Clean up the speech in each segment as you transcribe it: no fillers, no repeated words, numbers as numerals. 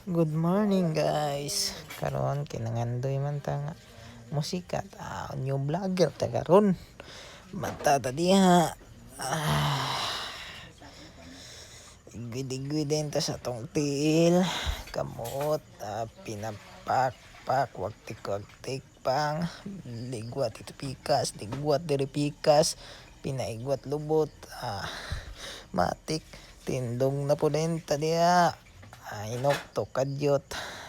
Good morning guys. Karon kinangandoy man ta nga musika ta new vlogger ta karon. Mata ta diha. Igwid din ta sa tong tiil. Kamot pinapak wag tik pang ligwat ito pikas, ligwat diri pikas, pinaigwat lubot. Matik tindong na po din ta diha. Inok to kadyot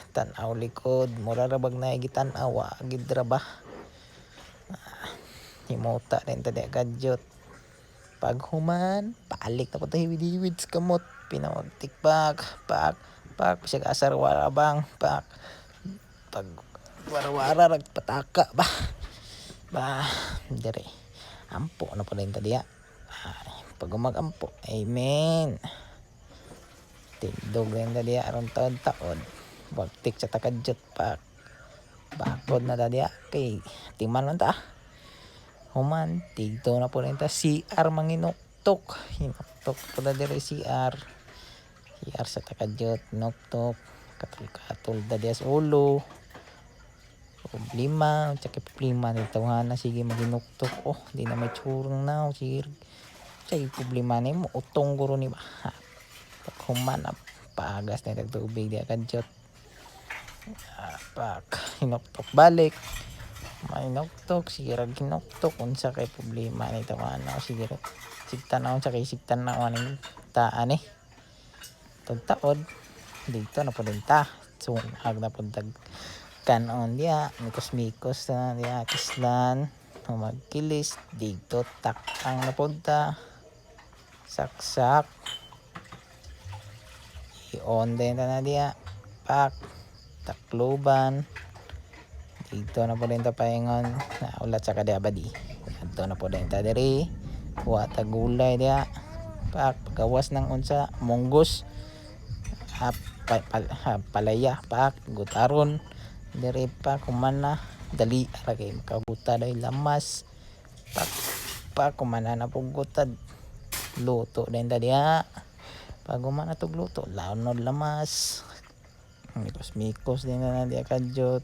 tanaw likod mura ra bag na gitan-aw gid ra ba. Himota rin ta diha kadyot pag human paalik na po ta hiwid-hiwid sa kamot pinawag tikpak pak siya asar warabang pak pag warawara pataka dire ampo na po rin ta diha. Pag umagampo amen tindog rin ta diha aron taod wagtik sa takadyot pak bakod na ta diha kay timan man ta human tigto na po rin ta CR manginuktok hinuktok po na dire CR sa takadyot nuktok katul da diha sa ulo problema tsaka problema nito na sige maginuktok di na may tsurong na sige say problema ni mo utong guro ni ba pag human paagas na tubig diha kadyot pak hinuktok balik mainoktok sige ra ginoktok unsa kay problema nito sige ra sigtan na unsa kay sigtan na aning taan taod dito na pud ta sungag na pud tag kanon diha mikos na diha kislan magkilis dito takang na pud ta saksak i-on din ta na diha pak takloban dito na po rin ta paingon na ulat sa kadiabadi dito na po rin ta diri wa ta gulay diha pak pagawas ng unsa munggos palaya pak gutaron diri pa kumana dali ra kay makabuta dahil lamas pak kumana na pugutad luto din ta diha pag kumana tog luto launod lamas mikos din na diha kadyot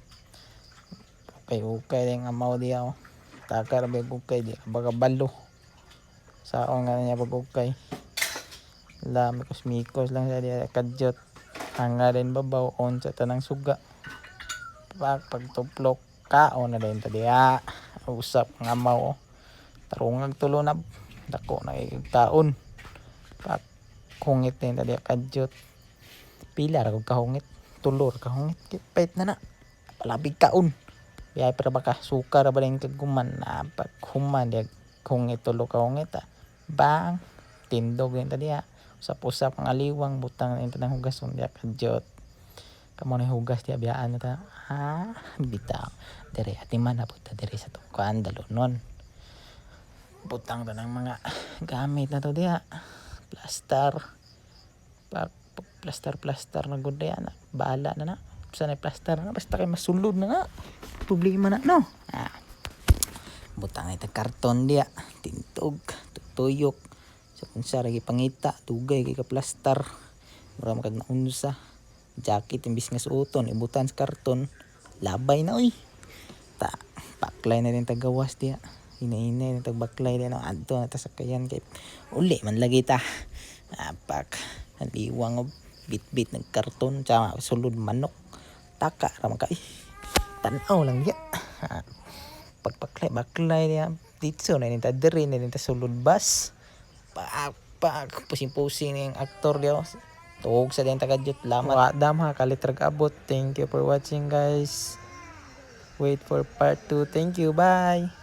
ukay din amaw diya takar may ukay di baga balo saon nga niya pag ukay mikos lang sa diya kadyot hanga rin babaw on sa tanang suga pagtuplok kaon na din ta diya usap nga amaw tarungag tulo na dako na kaon hungit din ta diya kadyot pila ra kog kahungit tulor kahungit pait na palabig kaon biya para baka suka ra ba rin kaguman na pag human diya kung itulo ka hungit bang tindog din ta diha usap-usap ang aliwang butang din ta ng hugason diya kadyot kamo ni hugas diya biyaan na ta bitaw dire atiman na puta dire sa tukuan dalunon butang ta ng mga gamit na to diha plaster pag plaster na gud diha na bahala na sana plaster na basta kay masulod na nga problema na no butang ita karton dia tintog tutuyok sa unsa ra pangita dugay kay ka plaster mura makag naunsa jacket imbis nga suoton ibutan sa karton labay na paklay na din tagawas dia ina tag baklay din adto na ta sakayan kay uli man lagi ta pak aliwang bit ng karton sa sulod manok taka ra man kay tan-aw lang ya baklay niya dito na nita diri na nita sulod bus pusing-pusing yung aktor diyo tuog sa din tagadyot lamat dam ha kalitrag abot. Thank you for watching guys, wait for part 2. Thank you, bye.